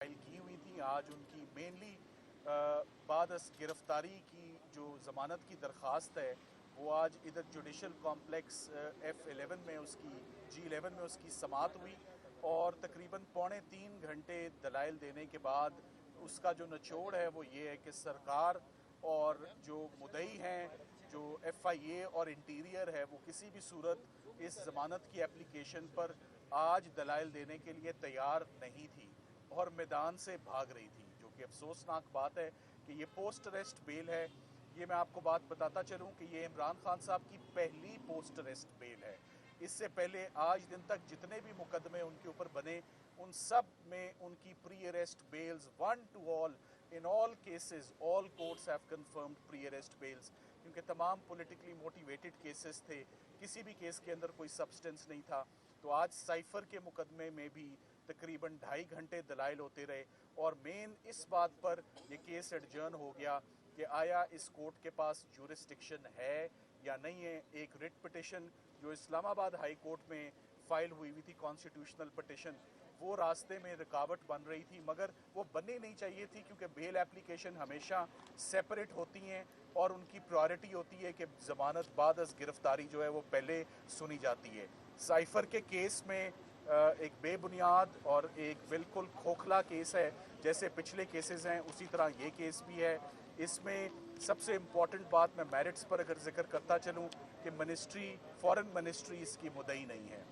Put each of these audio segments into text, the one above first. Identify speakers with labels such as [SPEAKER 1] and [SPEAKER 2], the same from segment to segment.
[SPEAKER 1] File की हुई थी। आज उनकी मेनली बाद गिरफ्तारी की जो ज़मानत की दरख्वास्त है वो आज इधर जुडिशल कॉम्प्लेक्स F11 में उसकी G11 में उसकी समात हुई और तकरीबन पौने 3 घंटे दलाइल देने के बाद उसका जो निचोड़ है वो ये है कि सरकार और जो मुद्दई हैं, जो FIA और इंटीरियर है, वो किसी भी सूरत इस ज़मानत की एप्लीकेशन पर आज दलाइल देने के लिए तैयार नहीं थी और मैदान से भाग रही थी, जो कि अफसोसनाक बात है कि ये पोस्ट अरेस्ट बेल है। ये मैं आपको बात बताता चलूं कि ये इमरान खान साहब की पहली पोस्ट अरेस्ट बेल है। इससे पहले आज दिन तक जितने भी मुकदमे उनके ऊपर बने उन सब में उनकी pre arrest bails 1 to all, in all cases all courts have confirmed pre arrest bails, क्योंकि तमाम पॉलिटिकली मोटिवेटेड केसेस थे, किसी भी केस के अंदर कोई सब्सटेंस नहीं था। तो आज साइफर के मुकदमे में भी तकरीबन 2.5 घंटे दलाइल होते रहे और मेन इस बात पर ये केस एडजर्न हो गया कि आया इस कोर्ट के पास ज्यूरिस्डिक्शन है या नहीं है। एक रिट पिटिशन जो इस्लामाबाद हाई कोर्ट में फाइल हुई थी, कॉन्स्टिट्यूशनल पिटिशन, वो रास्ते में रुकावट बन रही थी, मगर वो बननी नहीं चाहिए थी, क्योंकि बेल एप्लीकेशन हमेशा सेपरेट होती हैं और उनकी प्रायोरिटी होती है कि ज़मानत बाद गिरफ्तारी जो है वो पहले सुनी जाती है। साइफर के केस में एक बेबुनियाद और एक बिल्कुल खोखला केस है। जैसे पिछले केसेस हैं उसी तरह ये केस भी है। इसमें सबसे इम्पॉर्टेंट बात, मैं मेरिट्स पर अगर जिक्र करता चलूँ, कि मिनिस्ट्री, फॉरेन मिनिस्ट्री इसकी मुद्दई नहीं है।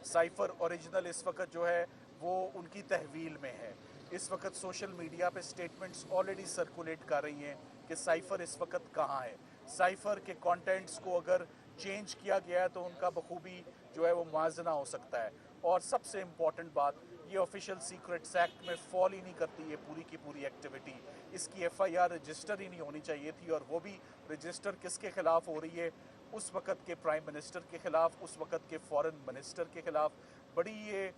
[SPEAKER 1] साइफर ओरिजिनल इस वक्त जो है वो उनकी तहवील में है। इस वक्त सोशल मीडिया पे स्टेटमेंट्स ऑलरेडी सर्कुलेट कर रही हैं कि साइफर इस वक्त कहाँ है। साइफर के कंटेंट्स को अगर चेंज किया गया है तो उनका बखूबी जो है वो मुआवजा हो सकता है। और सबसे इम्पॉर्टेंट बात, ये ऑफिशियल सीक्रेट्स एक्ट में फॉल ही नहीं करती है पूरी की पूरी एक्टिविटी। इसकी FIR रजिस्टर ही नहीं होनी चाहिए थी, और वो भी रजिस्टर किसके खिलाफ हो रही है? उस वक़्त के प्राइम मिनिस्टर के ख़िलाफ़, उस वक़्त के फॉरेन मिनिस्टर के ख़िलाफ़। बड़ी ये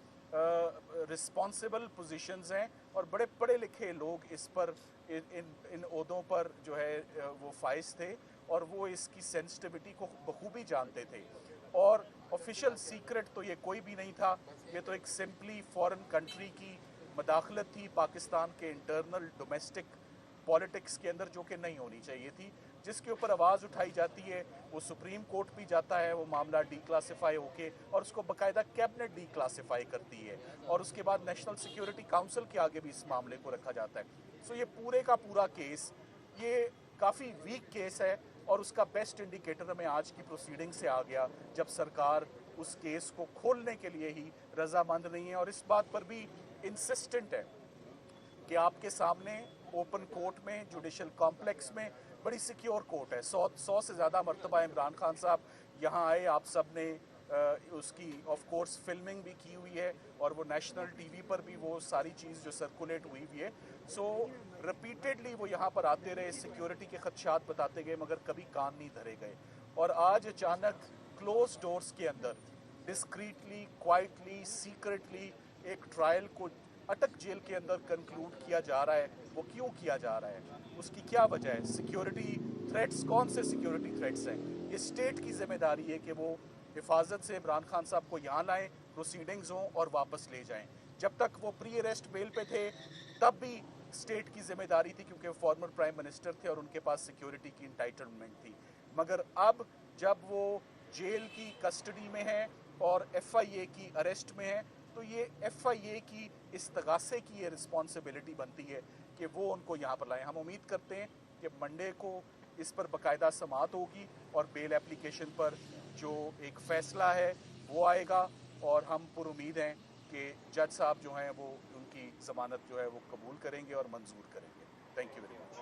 [SPEAKER 1] रिस्पॉन्सिबल पोजीशंस हैं और बड़े पढ़े लिखे लोग इस पर इन ओहदों पर जो है वो फाइज थे और वो इसकी सेंसिटिविटी को बखूबी जानते थे। और ऑफिशियल सीक्रेट तो ये कोई भी नहीं था, ये तो एक सिंपली फॉरेन कंट्री की मदाखलत थी पाकिस्तान के इंटरनल डोमेस्टिक पॉलिटिक्स के अंदर, जो कि नहीं होनी चाहिए थी। जिसके ऊपर आवाज़ उठाई जाती है वो सुप्रीम कोर्ट भी जाता है, वो मामला डिक्लासिफाई होके, और उसको बाकायदा कैबिनेट डिक्लासिफाई करती है और उसके बाद नेशनल सिक्योरिटी काउंसिल के आगे भी इस मामले को रखा जाता है। सो ये पूरे का पूरा केस ये काफ़ी वीक केस है और उसका बेस्ट इंडिकेटर हमें आज की प्रोसीडिंग से आ गया, जब सरकार उस केस को खोलने के लिए ही रजामंद नहीं है और इस बात पर भी इंसिस्टेंट है कि आपके सामने ओपन कोर्ट में, जुडिशल कॉम्प्लेक्स में, बड़ी सिक्योर कोर्ट है। 100 से ज़्यादा मरतबा इमरान खान साहब यहाँ आए, आप सब ने उसकी ऑफ कोर्स फिल्मिंग भी की हुई है और वो नेशनल TV पर भी वो सारी चीज़ जो सर्कुलेट हुई हुई है। सो रिपीटेडली वो यहाँ पर आते रहे, सिक्योरिटी के खदशात बताते गए, मगर कभी कान नहीं धरे गए। और आज अचानक क्लोज डोर्स के अंदर डिस्क्रीटली, क्वाइटली, सीक्रेटली एक ट्रायल को अटक जेल के अंदर कंक्लूड किया जा रहा है। वो क्यों किया जा रहा है, उसकी क्या वजह है? सिक्योरिटी थ्रेट्स, कौन से सिक्योरिटी थ्रेट्स हैं? ये स्टेट की जिम्मेदारी है कि वो हिफाजत से इमरान खान साहब को यहाँ लाएं, प्रोसीडिंग्स हों और वापस ले जाएं। जब तक वो प्री अरेस्ट बेल पे थे तब भी स्टेट की जिम्मेदारी थी, क्योंकि फॉर्मर प्राइम मिनिस्टर थे और उनके पास सिक्योरिटी की इंटाइटलमेंट थी। मगर अब जब वो जेल की कस्टडी में है और FIA की अरेस्ट में है, तो ये FIA की इस्तगासे की ये रिस्पॉन्सिबिलिटी बनती है कि वो उनको यहाँ पर लाएं। हम उम्मीद करते हैं कि मंडे को इस पर बाकायदा समाअत होगी और बेल एप्लीकेशन पर जो एक फ़ैसला है वो आएगा, और हम पुरुमीद हैं कि जज साहब जो हैं वो उनकी ज़मानत जो है वो कबूल करेंगे और मंजूर करेंगे। Thank you very much.